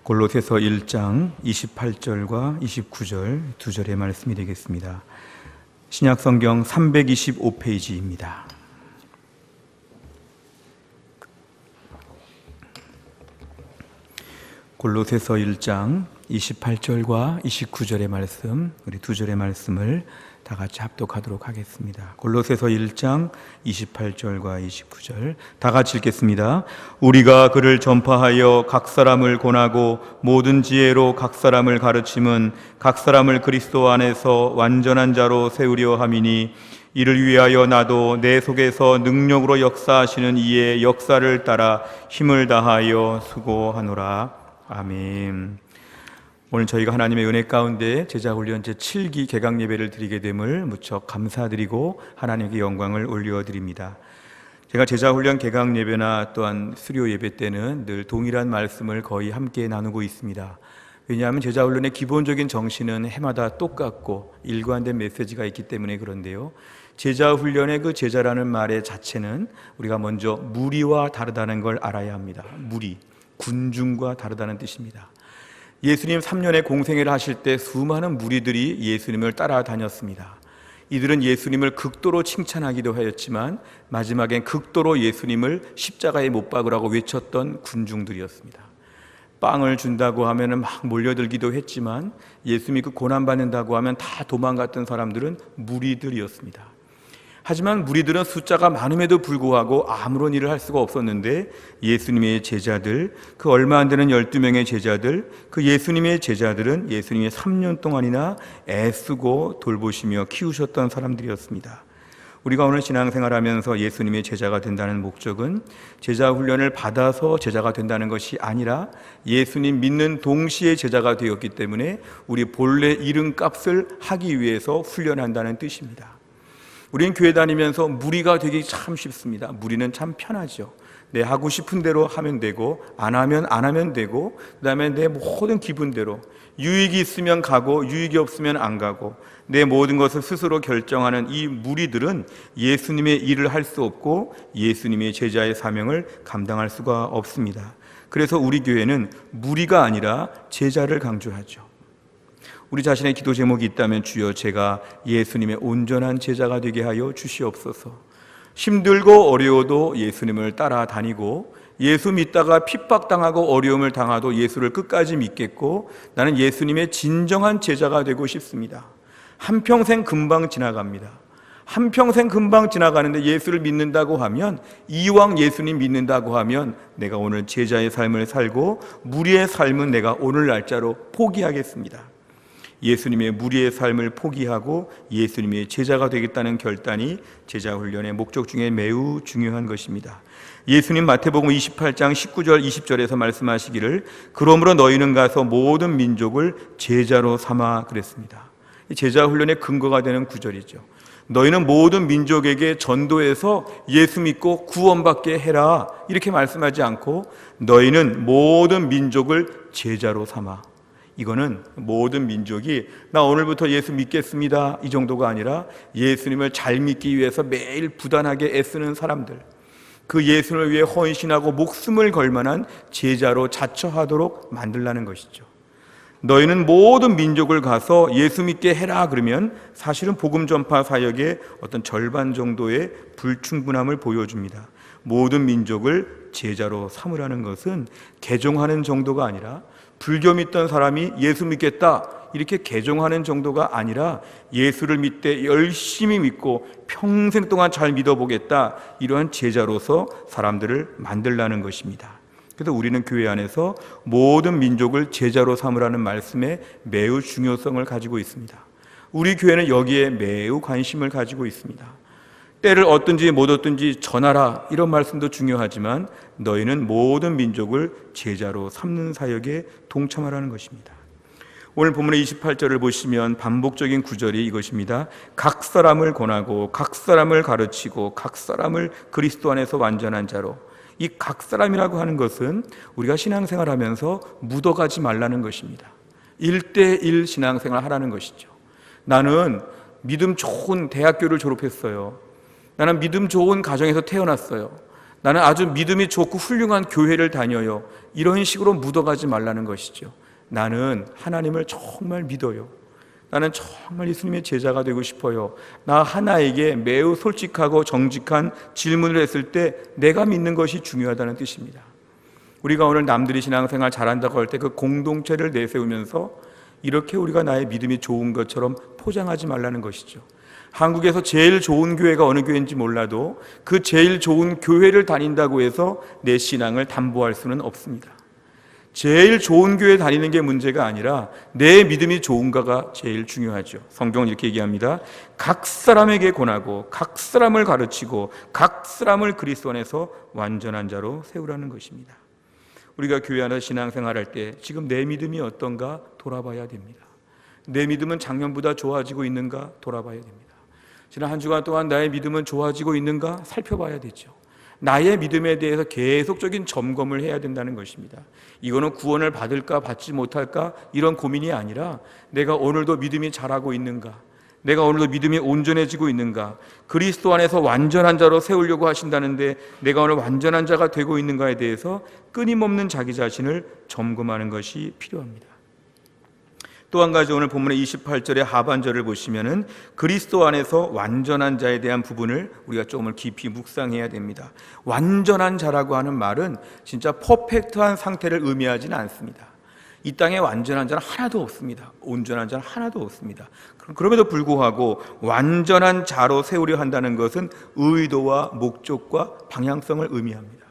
골로새서 1장 28절과 29절 두 절의 말씀이 되겠습니다. 신약성경 325페이지입니다. 골로새서 1장 28절과 29절의 말씀, 우리 두 절의 말씀을 다 같이 합독하도록 하겠습니다. 골로새서 1장 28절과 29절 다 같이 읽겠습니다. 우리가 그를 전파하여 각 사람을 권하고 모든 지혜로 각 사람을 가르침은 각 사람을 그리스도 안에서 완전한 자로 세우려 함이니 이를 위하여 나도 내 속에서 능력으로 역사하시는 이의 역사를 따라 힘을 다하여 수고하노라. 아멘. 오늘 저희가 하나님의 은혜 가운데 제자훈련 제7기 개강 예배를 드리게 됨을 무척 감사드리고 하나님께 영광을 올려드립니다. 제가 제자훈련 개강 예배나 또한 수료 예배 때는 늘 동일한 말씀을 거의 함께 나누고 있습니다. 왜냐하면 제자훈련의 기본적인 정신은 해마다 똑같고 일관된 메시지가 있기 때문에 그런데요, 제자훈련의 그 제자라는 말의 자체는 우리가 먼저 무리와 다르다는 걸 알아야 합니다. 무리, 군중과 다르다는 뜻입니다. 예수님 3년의 공생애를 하실 때 수많은 무리들이 예수님을 따라다녔습니다. 이들은 예수님을 극도로 칭찬하기도 하였지만 마지막엔 극도로 예수님을 십자가에 못 박으라고 외쳤던 군중들이었습니다. 빵을 준다고 하면 막 몰려들기도 했지만 예수님이 그 고난받는다고 하면 다 도망갔던 사람들은 무리들이었습니다. 하지만 무리들은 숫자가 많음에도 불구하고 아무런 일을 할 수가 없었는데 예수님의 제자들, 그 얼마 안 되는 12명의 제자들, 그 예수님의 제자들은 예수님이 3년 동안이나 애쓰고 돌보시며 키우셨던 사람들이었습니다. 우리가 오늘 신앙생활하면서 예수님의 제자가 된다는 목적은 제자 훈련을 받아서 제자가 된다는 것이 아니라 예수님 믿는 동시에 제자가 되었기 때문에 우리 본래 이름값을 하기 위해서 훈련한다는 뜻입니다. 우리는 교회 다니면서 무리가 되기 참 쉽습니다. 무리는 참 편하죠. 내 하고 싶은 대로 하면 되고 안 하면 되고, 그 다음에 내 모든 기분대로 유익이 있으면 가고 유익이 없으면 안 가고 내 모든 것을 스스로 결정하는 이 무리들은 예수님의 일을 할 수 없고 예수님의 제자의 사명을 감당할 수가 없습니다. 그래서 우리 교회는 무리가 아니라 제자를 강조하죠. 우리 자신의 기도 제목이 있다면 주여 제가 예수님의 온전한 제자가 되게 하여 주시옵소서. 힘들고 어려워도 예수님을 따라다니고 예수 믿다가 핍박당하고 어려움을 당하도 예수를 끝까지 믿겠고 나는 예수님의 진정한 제자가 되고 싶습니다. 한평생 금방 지나갑니다. 한평생 금방 지나가는데 예수를 믿는다고 하면, 이왕 예수님 믿는다고 하면 내가 오늘 제자의 삶을 살고 무리의 삶은 내가 오늘 날짜로 포기하겠습니다. 예수님의 무리의 삶을 포기하고 예수님의 제자가 되겠다는 결단이 제자훈련의 목적 중에 매우 중요한 것입니다. 예수님 마태복음 28장 19절 20절에서 말씀하시기를 그러므로 너희는 가서 모든 민족을 제자로 삼아 그랬습니다. 제자훈련의 근거가 되는 구절이죠. 너희는 모든 민족에게 전도해서 예수 믿고 구원받게 해라 이렇게 말씀하지 않고 너희는 모든 민족을 제자로 삼아, 이거는 모든 민족이 나 오늘부터 예수 믿겠습니다 이 정도가 아니라 예수님을 잘 믿기 위해서 매일 부단하게 애쓰는 사람들, 그 예수님을 위해 헌신하고 목숨을 걸 만한 제자로 자처하도록 만들라는 것이죠. 너희는 모든 민족을 가서 예수 믿게 해라 그러면 사실은 복음 전파 사역의 어떤 절반 정도의 불충분함을 보여줍니다. 모든 민족을 제자로 삼으라는 것은 개종하는 정도가 아니라, 불교 믿던 사람이 예수 믿겠다 이렇게 개종하는 정도가 아니라 예수를 믿되 열심히 믿고 평생 동안 잘 믿어보겠다, 이러한 제자로서 사람들을 만들라는 것입니다. 그래서 우리는 교회 안에서 모든 민족을 제자로 삼으라는 말씀에 매우 중요성을 가지고 있습니다. 우리 교회는 여기에 매우 관심을 가지고 있습니다. 때를 얻든지 못 얻든지 전하라 이런 말씀도 중요하지만 너희는 모든 민족을 제자로 삼는 사역에 동참하라는 것입니다. 오늘 본문의 28절을 보시면 반복적인 구절이 이것입니다. 각 사람을 권하고 각 사람을 가르치고 각 사람을 그리스도 안에서 완전한 자로. 이 각 사람이라고 하는 것은 우리가 신앙생활하면서 묻어가지 말라는 것입니다. 1대1 신앙생활 하라는 것이죠. 나는 믿음 좋은 대학교를 졸업했어요. 나는 믿음 좋은 가정에서 태어났어요. 나는 아주 믿음이 좋고 훌륭한 교회를 다녀요. 이런 식으로 묻어가지 말라는 것이죠. 나는 하나님을 정말 믿어요. 나는 정말 예수님의 제자가 되고 싶어요. 나 하나에게 매우 솔직하고 정직한 질문을 했을 때 내가 믿는 것이 중요하다는 뜻입니다. 우리가 오늘 남들이 신앙생활 잘한다고 할 때 그 공동체를 내세우면서 이렇게 우리가 나의 믿음이 좋은 것처럼 포장하지 말라는 것이죠. 한국에서 제일 좋은 교회가 어느 교회인지 몰라도 그 제일 좋은 교회를 다닌다고 해서 내 신앙을 담보할 수는 없습니다. 제일 좋은 교회 다니는 게 문제가 아니라 내 믿음이 좋은가가 제일 중요하죠. 성경은 이렇게 얘기합니다. 각 사람에게 권하고 각 사람을 가르치고 각 사람을 그리스도 안에서 완전한 자로 세우라는 것입니다. 우리가 교회 안에서 신앙생활할 때 지금 내 믿음이 어떤가 돌아봐야 됩니다. 내 믿음은 작년보다 좋아지고 있는가 돌아봐야 됩니다. 지난 한 주간 동안 나의 믿음은 좋아지고 있는가 살펴봐야 되죠. 나의 믿음에 대해서 계속적인 점검을 해야 된다는 것입니다. 이거는 구원을 받을까 받지 못할까 이런 고민이 아니라 내가 오늘도 믿음이 자라고 있는가, 내가 오늘도 믿음이 온전해지고 있는가, 그리스도 안에서 완전한 자로 세우려고 하신다는데 내가 오늘 완전한 자가 되고 있는가에 대해서 끊임없는 자기 자신을 점검하는 것이 필요합니다. 또 한 가지 오늘 본문의 28절의 하반절을 보시면은 그리스도 안에서 완전한 자에 대한 부분을 우리가 조금 깊이 묵상해야 됩니다. 완전한 자라고 하는 말은 진짜 퍼펙트한 상태를 의미하지는 않습니다. 이 땅에 완전한 자는 하나도 없습니다. 온전한 자는 하나도 없습니다. 그럼에도 불구하고 완전한 자로 세우려 한다는 것은 의도와 목적과 방향성을 의미합니다.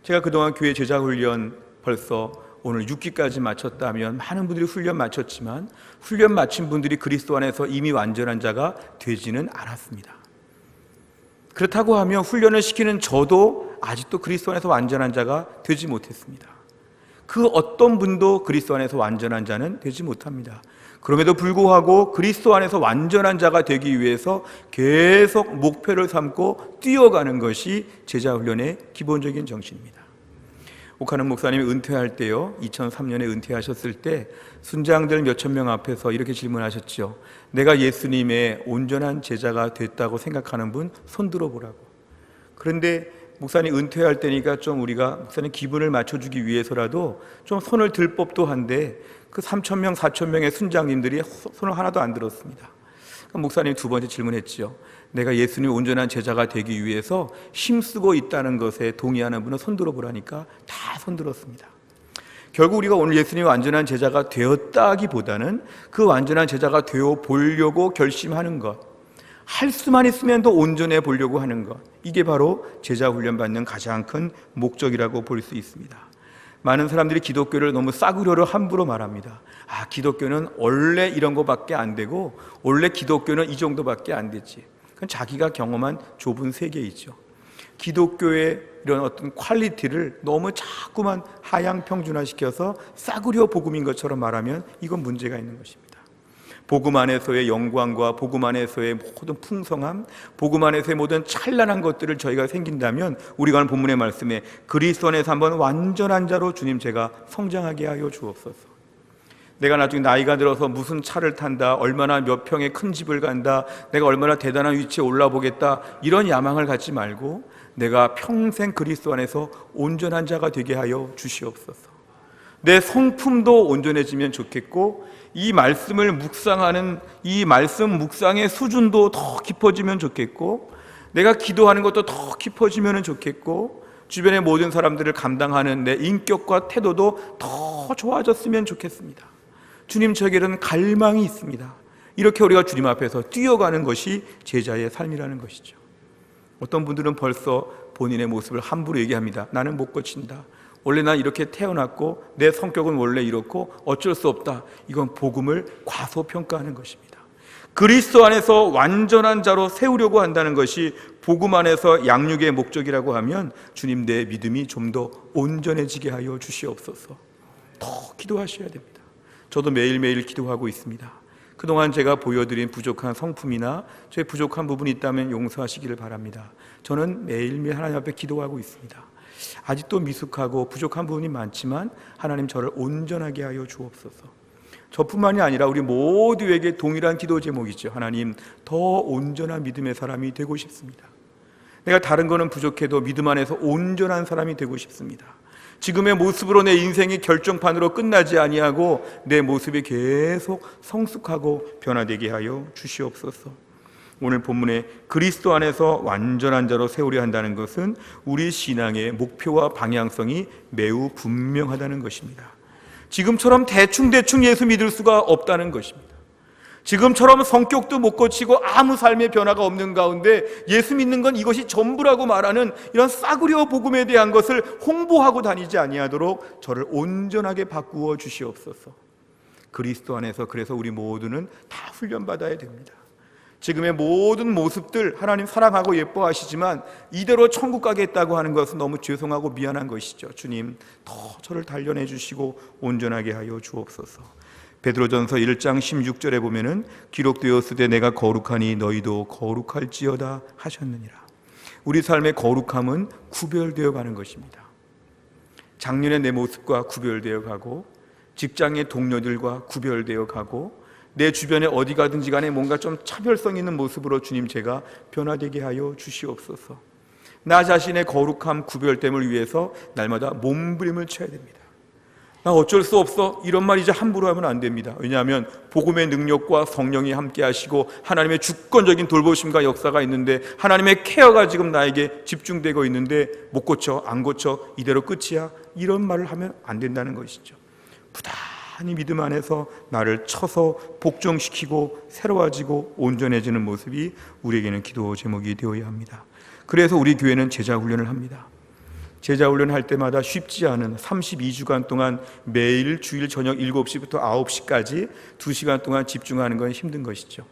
제가 그동안 교회 제자 훈련 벌써 오늘 6기까지 마쳤다면 많은 분들이 훈련 마쳤지만 훈련 마친 분들이 그리스도 안에서 이미 완전한 자가 되지는 않았습니다. 그렇다고 하면 훈련을 시키는 저도 아직도 그리스도 안에서 완전한 자가 되지 못했습니다. 그 어떤 분도 그리스도 안에서 완전한 자는 되지 못합니다. 그럼에도 불구하고 그리스도 안에서 완전한 자가 되기 위해서 계속 목표를 삼고 뛰어가는 것이 제자 훈련의 기본적인 정신입니다. 옥하는 목사님이 은퇴할 때요, 2003년에 은퇴하셨을 때 순장들 몇천 명 앞에서 이렇게 질문하셨죠. 내가 예수님의 온전한 제자가 됐다고 생각하는 분 손 들어보라고. 그런데 목사님 은퇴할 때니까 좀 우리가 목사님 기분을 맞춰주기 위해서라도 좀 손을 들 법도 한데 그 3,000명, 4,000명의 순장님들이 손을 하나도 안 들었습니다. 목사님이 두 번째 질문했죠. 내가 예수님의 온전한 제자가 되기 위해서 힘쓰고 있다는 것에 동의하는 분은 손 들어보라니까 다 손 들었습니다. 결국 우리가 오늘 예수님의 완전한 제자가 되었다기보다는 그 완전한 제자가 되어 보려고 결심하는 것, 할 수만 있으면 더 온전해 보려고 하는 것, 이게 바로 제자 훈련 받는 가장 큰 목적이라고 볼 수 있습니다. 많은 사람들이 기독교를 너무 싸구려로 함부로 말합니다. 기독교는 원래 이런 거밖에 안 되고 원래 기독교는 이 정도밖에 안 되지. 그건 자기가 경험한 좁은 세계이죠. 기독교의 이런 어떤 퀄리티를 너무 자꾸만 하향 평준화시켜서 싸구려 복음인 것처럼 말하면 이건 문제가 있는 것입니다. 복음 안에서의 영광과 복음 안에서의 모든 풍성함, 복음 안에서의 모든 찬란한 것들을 저희가 생긴다면 우리가 오늘 본문의 말씀에 그리스도 안에서 한번 완전한 자로 주님 제가 성장하게 하여 주옵소서. 내가 나중에 나이가 들어서 무슨 차를 탄다, 얼마나 몇 평의 큰 집을 간다, 내가 얼마나 대단한 위치에 올라보겠다, 이런 야망을 갖지 말고 내가 평생 그리스도 안에서 온전한 자가 되게 하여 주시옵소서. 내 성품도 온전해지면 좋겠고 이 말씀을 묵상하는 이 말씀 묵상의 수준도 더 깊어지면 좋겠고 내가 기도하는 것도 더 깊어지면 좋겠고 주변의 모든 사람들을 감당하는 내 인격과 태도도 더 좋아졌으면 좋겠습니다. 주님, 저에게는 갈망이 있습니다. 이렇게 우리가 주님 앞에서 뛰어가는 것이 제자의 삶이라는 것이죠. 어떤 분들은 벌써 본인의 모습을 함부로 얘기합니다. 나는 못 고친다. 원래 난 이렇게 태어났고 내 성격은 원래 이렇고 어쩔 수 없다. 이건 복음을 과소평가하는 것입니다. 그리스도 안에서 완전한 자로 세우려고 한다는 것이 복음 안에서 양육의 목적이라고 하면 주님, 내 믿음이 좀 더 온전해지게 하여 주시옵소서. 더 기도하셔야 됩니다. 저도 매일매일 기도하고 있습니다. 그동안 제가 보여드린 부족한 성품이나 제 부족한 부분이 있다면 용서하시기를 바랍니다. 저는 매일매일 하나님 앞에 기도하고 있습니다. 아직도 미숙하고 부족한 부분이 많지만 하나님, 저를 온전하게 하여 주옵소서. 저뿐만이 아니라 우리 모두에게 동일한 기도 제목이죠. 하나님, 더 온전한 믿음의 사람이 되고 싶습니다. 내가 다른 거는 부족해도 믿음 안에서 온전한 사람이 되고 싶습니다. 지금의 모습으로 내 인생이 결정판으로 끝나지 아니하고 내 모습이 계속 성숙하고 변화되게 하여 주시옵소서. 오늘 본문에 그리스도 안에서 완전한 자로 세우려 한다는 것은 우리 신앙의 목표와 방향성이 매우 분명하다는 것입니다. 지금처럼 대충 예수 믿을 수가 없다는 것입니다. 지금처럼 성격도 못 고치고 아무 삶의 변화가 없는 가운데 예수 믿는 건 이것이 전부라고 말하는 이런 싸구려 복음에 대한 것을 홍보하고 다니지 아니하도록 저를 온전하게 바꾸어 주시옵소서. 그리스도 안에서 그래서 우리 모두는 다 훈련받아야 됩니다. 지금의 모든 모습들 하나님 사랑하고 예뻐하시지만 이대로 천국 가겠다고 하는 것은 너무 죄송하고 미안한 것이죠. 주님, 더 저를 단련해 주시고 온전하게 하여 주옵소서. 베드로전서 1장 16절에 보면은 기록되었으되 내가 거룩하니 너희도 거룩할지어다 하셨느니라. 우리 삶의 거룩함은 구별되어 가는 것입니다. 작년의 내 모습과 구별되어 가고, 직장의 동료들과 구별되어 가고, 내 주변에 어디 가든지 간에 뭔가 좀 차별성 있는 모습으로 주님 제가 변화되게 하여 주시옵소서. 나 자신의 거룩함, 구별됨을 위해서 날마다 몸부림을 쳐야 됩니다. 나 어쩔 수 없어, 이런 말 이제 함부로 하면 안 됩니다. 왜냐하면 복음의 능력과 성령이 함께 하시고 하나님의 주권적인 돌보심과 역사가 있는데, 하나님의 케어가 지금 나에게 집중되고 있는데 못 고쳐, 안 고쳐, 이대로 끝이야, 이런 말을 하면 안 된다는 것이죠. 부단히 믿음 안에서 나를 쳐서 복종시키고 새로워지고 온전해지는 모습이 우리에게는 기도 제목이 되어야 합니다. 그래서 우리 교회는 제자 훈련을 합니다. 제자 훈련할 때마다 쉽지 않은 32주간 동안 매일 주일 저녁 7시부터 9시까지 2시간 동안 집중하는 건 힘든 것이죠.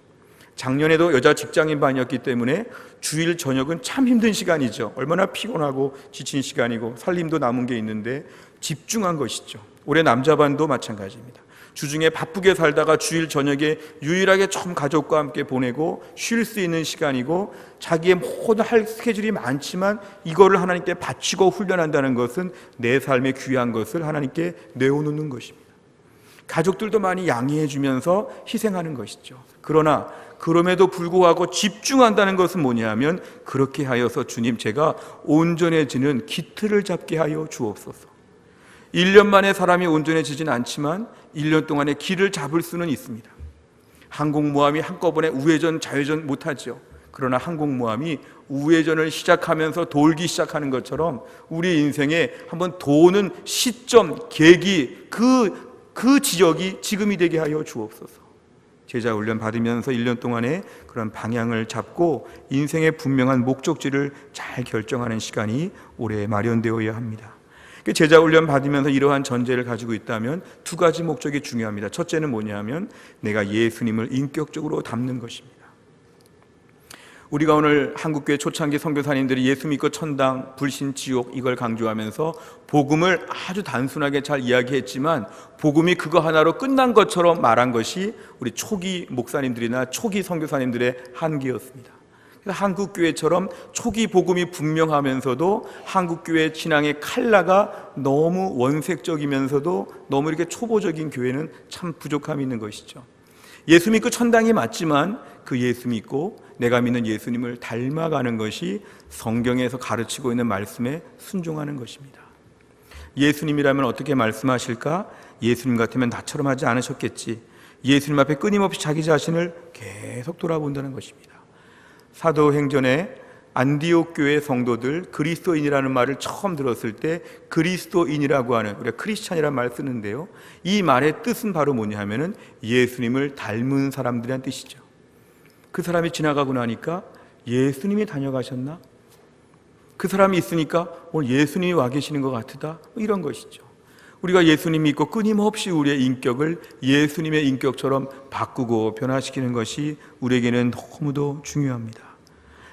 작년에도 여자 직장인 반이었기 때문에 주일 저녁은 참 힘든 시간이죠. 얼마나 피곤하고 지친 시간이고 살림도 남은 게 있는데 집중한 것이죠. 올해 남자 반도 마찬가지입니다. 주중에 바쁘게 살다가 주일 저녁에 유일하게 좀 가족과 함께 보내고 쉴 수 있는 시간이고, 자기의 모든 할 스케줄이 많지만 이거를 하나님께 바치고 훈련한다는 것은 내 삶의 귀한 것을 하나님께 내어놓는 것입니다. 가족들도 많이 양해해 주면서 희생하는 것이죠. 그러나 그럼에도 불구하고 집중한다는 것은 뭐냐 하면, 그렇게 하여서 주님 제가 온전해지는 기틀을 잡게 하여 주옵소서. 1년 만에 사람이 온전해지진 않지만 1년 동안의 길을 잡을 수는 있습니다. 항공모함이 한꺼번에 우회전 좌회전 못하죠. 그러나 항공모함이 우회전을 시작하면서 돌기 시작하는 것처럼 우리 인생에 한번 도는 시점, 계기, 그 지역이 지금이 되게 하여 주옵소서. 제자 훈련 받으면서 1년 동안의 그런 방향을 잡고 인생의 분명한 목적지를 잘 결정하는 시간이 올해 마련되어야 합니다. 제자 훈련 받으면서 이러한 전제를 가지고 있다면 두 가지 목적이 중요합니다. 첫째는 뭐냐면 내가 예수님을 인격적으로 닮는 것입니다. 우리가 오늘 한국교회 초창기 선교사님들이 예수 믿고 천당, 불신, 지옥 이걸 강조하면서 복음을 아주 단순하게 잘 이야기했지만 복음이 그거 하나로 끝난 것처럼 말한 것이 우리 초기 목사님들이나 초기 선교사님들의 한계였습니다. 한국교회처럼 초기 복음이 분명하면서도 한국교회 신앙의 칼라가 너무 원색적이면서도 너무 이렇게 초보적인 교회는 참 부족함이 있는 것이죠. 예수 믿고 천당이 맞지만 그 예수 믿고 내가 믿는 예수님을 닮아가는 것이 성경에서 가르치고 있는 말씀에 순종하는 것입니다. 예수님이라면 어떻게 말씀하실까? 예수님 같으면 나처럼 하지 않으셨겠지. 예수님 앞에 끊임없이 자기 자신을 계속 돌아본다는 것입니다. 사도행전에 안디옥 교회 성도들 그리스도인이라는 말을 처음 들었을 때 그리스도인이라고 하는, 우리가 크리스찬이라는 말 쓰는데요, 이 말의 뜻은 바로 뭐냐 하면은 예수님을 닮은 사람들이란 뜻이죠. 그 사람이 지나가고 나니까 예수님이 다녀가셨나? 그 사람이 있으니까 오늘 예수님이 와 계시는 것 같으다, 이런 것이죠. 우리가 예수님 믿고 끊임없이 우리의 인격을 예수님의 인격처럼 바꾸고 변화시키는 것이 우리에게는 너무도 중요합니다.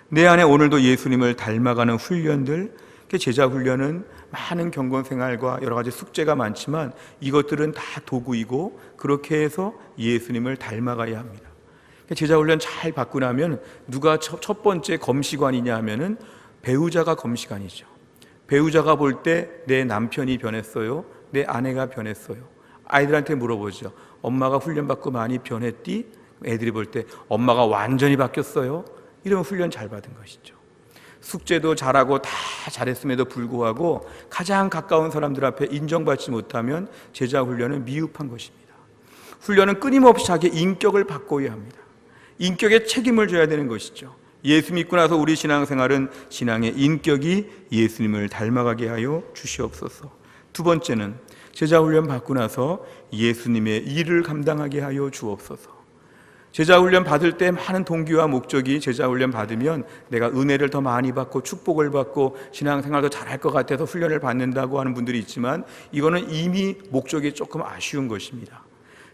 내 안에 오늘도 예수님을 닮아가는 훈련들, 제자 훈련은 많은 경건생활과 여러 가지 숙제가 많지만 이것들은 다 도구이고 그렇게 해서 예수님을 닮아가야 합니다. 제자 훈련 잘 받고 나면 누가 첫 번째 검시관이냐 하면은 배우자가 검시관이죠. 배우자가 볼 때 내 남편이 변했어요? 내 아내가 변했어요? 아이들한테 물어보죠. 엄마가 훈련받고 많이 변했디? 애들이 볼 때 엄마가 완전히 바뀌었어요? 이런 훈련 잘 받은 것이죠. 숙제도 잘하고 다 잘했음에도 불구하고 가장 가까운 사람들 앞에 인정받지 못하면 제자 훈련은 미흡한 것입니다. 훈련은 끊임없이 자기의 인격을 바꿔야 합니다. 인격에 책임을 져야 되는 것이죠. 예수 믿고 나서 우리 신앙생활은 신앙의 인격이 예수님을 닮아가게 하여 주시옵소서. 두 번째는 제자 훈련 받고 나서 예수님의 일을 감당하게 하여 주옵소서. 제자 훈련 받을 때 많은 동기와 목적이 제자 훈련 받으면 내가 은혜를 더 많이 받고 축복을 받고 신앙생활도 잘할 것 같아서 훈련을 받는다고 하는 분들이 있지만 이거는 이미 목적이 조금 아쉬운 것입니다.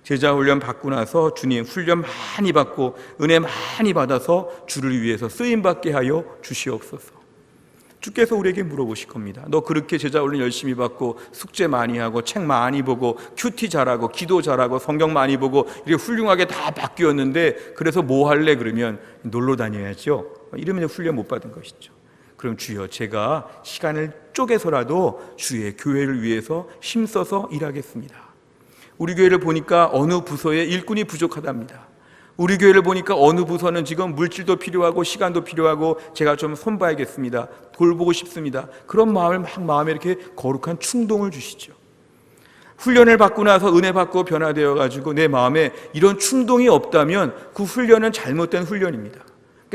제자 훈련 받고 나서 주님 훈련 많이 받고 은혜 많이 받아서 주를 위해서 쓰임받게 하여 주시옵소서. 주께서 우리에게 물어보실 겁니다. 너 그렇게 제자 훈련 열심히 받고 숙제 많이 하고 책 많이 보고 큐티 잘하고 기도 잘하고 성경 많이 보고 이렇게 훌륭하게 다 바뀌었는데 그래서 뭐 할래? 그러면 놀러 다녀야죠. 이러면 훈련 못 받은 것이죠. 그럼 주여 제가 시간을 쪼개서라도 주의 교회를 위해서 힘써서 일하겠습니다. 우리 교회를 보니까 어느 부서에 일꾼이 부족하답니다. 우리 교회를 보니까 어느 부서는 지금 물질도 필요하고 시간도 필요하고 제가 좀 손봐야겠습니다. 돌보고 싶습니다. 그런 마음을 마음에 이렇게 거룩한 충동을 주시죠. 훈련을 받고 나서 은혜 받고 변화되어 가지고 내 마음에 이런 충동이 없다면 그 훈련은 잘못된 훈련입니다.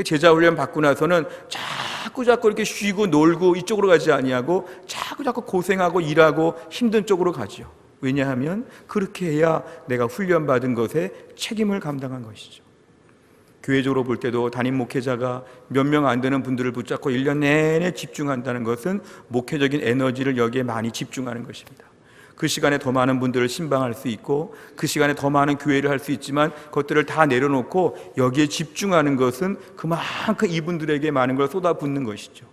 제자 훈련 받고 나서는 자꾸 이렇게 쉬고 놀고 이쪽으로 가지 아니하고 자꾸 고생하고 일하고 힘든 쪽으로 가죠. 왜냐하면 그렇게 해야 내가 훈련받은 것에 책임을 감당한 것이죠. 교회적으로 볼 때도 담임 목회자가 몇 명 안 되는 분들을 붙잡고 1년 내내 집중한다는 것은 목회적인 에너지를 여기에 많이 집중하는 것입니다. 그 시간에 더 많은 분들을 신방할 수 있고 그 시간에 더 많은 교회를 할 수 있지만 그것들을 다 내려놓고 여기에 집중하는 것은 그만큼 이분들에게 많은 걸 쏟아붓는 것이죠.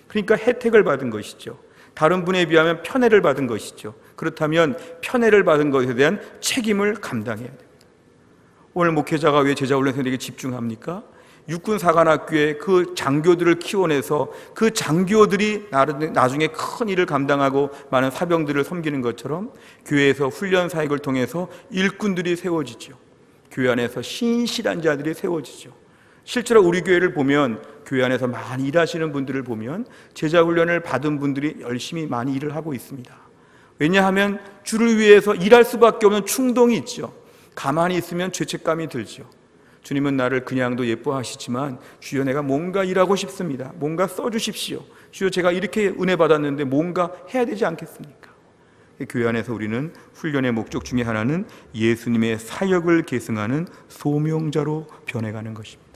그러니까 혜택을 받은 것이죠. 다른 분에 비하면 편애를 받은 것이죠. 그렇다면 편애를 받은 것에 대한 책임을 감당해야 됩니다. 오늘 목회자가 왜 제자훈련생에게 집중합니까? 육군사관학교에 그 장교들을 키워내서 그 장교들이 나중에 큰 일을 감당하고 많은 사병들을 섬기는 것처럼 교회에서 훈련 사역을 통해서 일꾼들이 세워지죠. 교회 안에서 신실한 자들이 세워지죠. 실제로 우리 교회를 보면 교회 안에서 많이 일하시는 분들을 보면 제자훈련을 받은 분들이 열심히 많이 일을 하고 있습니다. 왜냐하면 주를 위해서 일할 수밖에 없는 충동이 있죠. 가만히 있으면 죄책감이 들죠. 주님은 나를 그냥도 예뻐하시지만 주여 내가 뭔가 일하고 싶습니다. 뭔가 써주십시오. 주여 제가 이렇게 은혜 받았는데 뭔가 해야 되지 않겠습니까? 교회 안에서 우리는 훈련의 목적 중에 하나는 예수님의 사역을 계승하는 소명자로 변해가는 것입니다.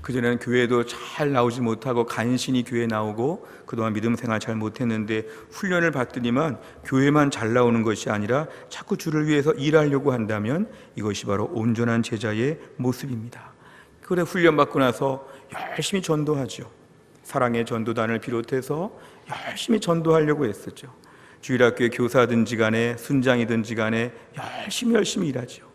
그전에는 교회도 잘 나오지 못하고 간신히 교회에 나오고 그동안 믿음 생활 잘 못했는데 훈련을 받더니만 교회만 잘 나오는 것이 아니라 자꾸 주를 위해서 일하려고 한다면 이것이 바로 온전한 제자의 모습입니다. 그래 훈련 받고 나서 열심히 전도하죠. 사랑의 전도단을 비롯해서 열심히 전도하려고 했었죠. 주일학교의 교사든지 간에 순장이든지 간에 열심히 일하죠.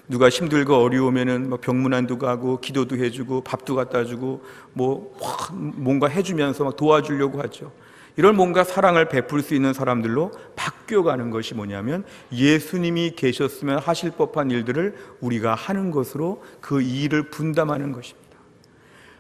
누가 힘들고 어려우면은 병문안도 가고 기도도 해주고 밥도 갖다 주고 뭔가 해주면서 막 도와주려고 하죠. 이런 뭔가 사랑을 베풀 수 있는 사람들로 바뀌어가는 것이 뭐냐면 예수님이 계셨으면 하실 법한 일들을 우리가 하는 것으로 그 일을 분담하는 것입니다.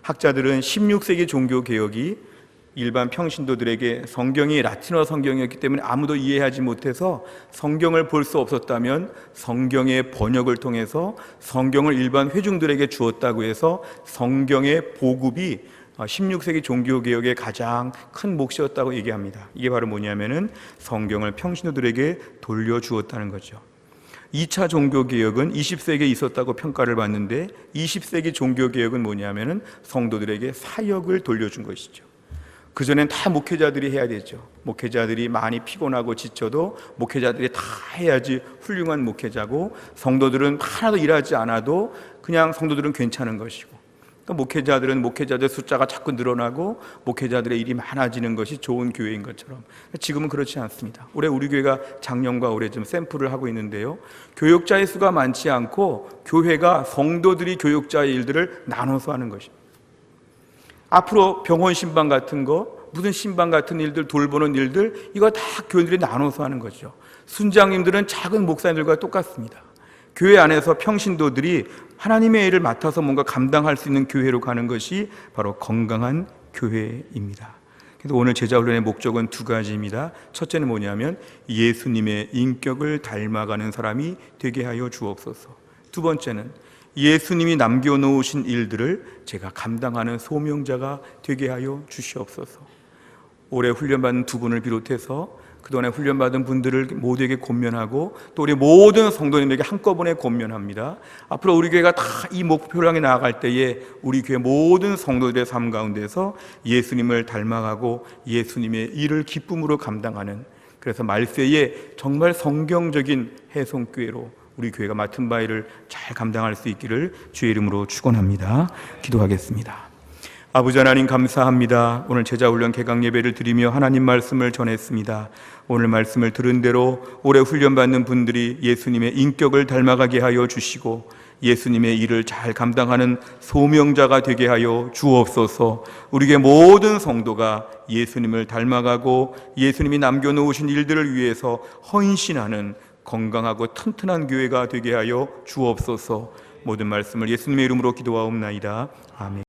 학자들은 16세기 종교개혁이 일반 평신도들에게 성경이 라틴어 성경이었기 때문에 아무도 이해하지 못해서 성경을 볼 수 없었다면 성경의 번역을 통해서 성경을 일반 회중들에게 주었다고 해서 성경의 보급이 16세기 종교개혁의 가장 큰 몫이었다고 얘기합니다. 이게 바로 뭐냐면은 성경을 평신도들에게 돌려주었다는 거죠. 2차 종교개혁은 20세기에 있었다고 평가를 받는데 20세기 종교개혁은 뭐냐면은 성도들에게 사역을 돌려준 것이죠. 그전엔 다 목회자들이 해야 되죠. 목회자들이 많이 피곤하고 지쳐도 목회자들이 다 해야지 훌륭한 목회자고 성도들은 하나도 일하지 않아도 그냥 성도들은 괜찮은 것이고 그러니까 목회자들은 목회자들 숫자가 자꾸 늘어나고 목회자들의 일이 많아지는 것이 좋은 교회인 것처럼 지금은 그렇지 않습니다. 올해 우리 교회가 작년과 올해 좀 샘플을 하고 있는데요. 교역자의 수가 많지 않고 교회가 성도들이 교역자의 일들을 나눠서 하는 것입니다. 앞으로 병원 신방 같은 거, 무슨 신방 같은 일들, 돌보는 일들, 이거 다 교인들이 나눠서 하는 거죠. 순장님들은 작은 목사님들과 똑같습니다. 교회 안에서 평신도들이 하나님의 일을 맡아서 뭔가 감당할 수 있는 교회로 가는 것이 바로 건강한 교회입니다. 그래서 오늘 제자훈련의 목적은 두 가지입니다. 첫째는 뭐냐면 예수님의 인격을 닮아가는 사람이 되게 하여 주옵소서. 두 번째는 예수님이 남겨놓으신 일들을 제가 감당하는 소명자가 되게 하여 주시옵소서. 올해 훈련받은 두 분을 비롯해서 그동안에 훈련받은 분들을 모두에게 권면하고 또 우리 모든 성도님에게 한꺼번에 권면합니다. 앞으로 우리 교회가 다 이 목표를 향해 나아갈 때에 우리 교회 모든 성도들의 삶 가운데서 예수님을 닮아가고 예수님의 일을 기쁨으로 감당하는, 그래서 말세에 정말 성경적인 해송교회로 우리 교회가 맡은 바 일을 잘 감당할 수 있기를 주의 이름으로 축원합니다. 기도하겠습니다. 아버지 하나님 감사합니다. 오늘 제자훈련 개강 예배를 드리며 하나님 말씀을 전했습니다. 오늘 말씀을 들은 대로 올해 훈련받는 분들이 예수님의 인격을 닮아가게 하여 주시고 예수님의 일을 잘 감당하는 소명자가 되게 하여 주옵소서. 우리의 모든 성도가 예수님을 닮아가고 예수님이 남겨놓으신 일들을 위해서 헌신하는 건강하고 튼튼한 교회가 되게 하여 주옵소서. 모든 말씀을 예수님의 이름으로 기도하옵나이다. 아멘.